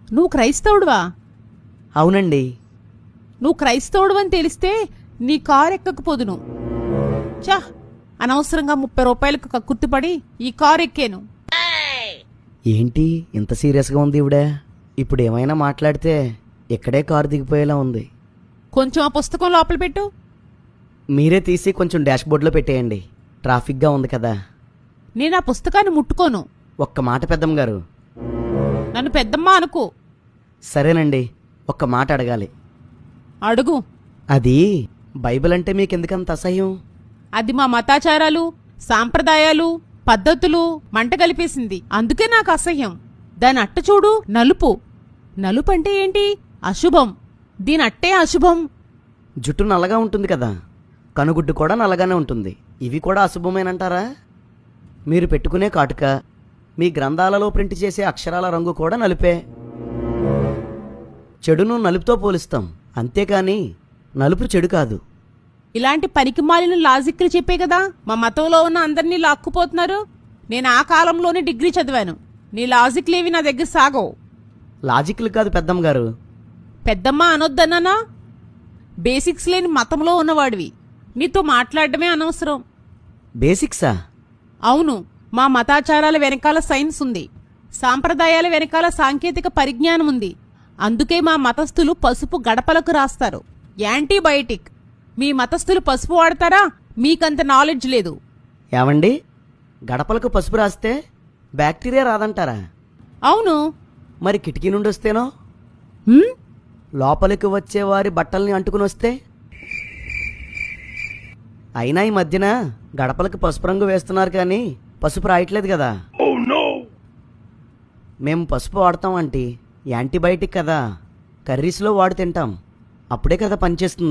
నువ్వు క్రైస్తవుడువా? అవునండి. నువ్వు క్రైస్తవుడు అని తెలిస్తే నీ కారు ఎక్కకపోదును. చా, అనవసరంగా 30 రూపాయలకు కక్కుర్తిపడి ఈ కారు ఎక్కాను. ఏంటి ఇంత సీరియస్గా ఉంది ఈవిడ? ఇప్పుడు ఏమైనా మాట్లాడితే ఇక్కడే కారు దిగిపోయేలా ఉంది. కొంచెం ఆ పుస్తకం లోపల పెట్టు. మీరే తీసి కొంచెం డాష్బోర్డ్లో పెట్టేయండి, ట్రాఫిక్గా ఉంది కదా. నేను ఆ పుస్తకాన్ని ముట్టుకోను. ఒక్క మాట పెద్దమ్మ గారు. నన్ను పెద్దమ్మ అనుకో. సరేనండి, ఒక్క మాట అడగాలి. అడుగు. అది బైబిల్ అంటే మీకెందుకంత అసహ్యం? అది మా మతాచారాలు, సాంప్రదాయాలు, పద్ధతులు మంట కలిపేసింది. అందుకే నాకు అసహ్యం. దాని అట్ట చూడు, నలుపు. నలుపు అంటే ఏంటి? అశుభం. దీని అట్టే అశుభం. జుట్టు నల్లగా ఉంటుంది కదా, కనుగుడ్డు కూడా నల్లగానే ఉంటుంది. ఇవి కూడా అశుభమేనంటారా? మీరు పెట్టుకునే కాటుక, మీ గ్రంథాలలో ప్రింట్ చేసే అక్షరాల రంగు కూడా నలుపే. చెడును నలుపుతో పోలిస్తాం, అంతేకాని నలుపు చెడు కాదు. ఇలాంటి పనికిమాలిన లాజిక్లు చెప్పే కదా మా మతంలో ఉన్న అందరినీ లాక్కుపోతున్నారు. నేను ఆ కాలంలోనే డిగ్రీ చదివాను. నీ లాజిక్లేవి నా దగ్గర సాగవు. లాజిక్లు కాదు పెద్దమ్మ గారు. పెద్దమ్మ అనొద్దన్నానా? బేసిక్స్ లేని మతంలో ఉన్నవాడివి. నీతో మాట్లాడటమే అనవసరం. బేసిక్సా? అవును. మా మతాచారాల వెనకాల సైన్స్ ఉంది, సాంప్రదాయాల వెనకాల సాంకేతిక పరిజ్ఞానం ఉంది. అందుకే మా మతస్థులు పసుపు గడపలకు రాస్తారు, యాంటీబయోటిక్. మీ మతస్థులు పసుపు వాడతారా? మీకంత నాలెడ్జ్ లేదు. ఏమండి, గడపలకు పసుపు రాస్తే బ్యాక్టీరియా రాదంటారా? అవును. మరి కిటికీ నుండి వస్తేనో? లోపలికి వచ్చేవారి బట్టల్ని అంటుకుని వస్తే? అయినా ఈ మధ్యన గడపలకు పసుపు రంగు వేస్తున్నారు కానీ పసుపు రాయట్లేదు కదా. మేము పసుపు వాడతాం అంటే యాంటీబయాటిక్ కదా, కర్రీస్లో వాడు తింటాం, అప్పుడే కదా పనిచేస్తుంది.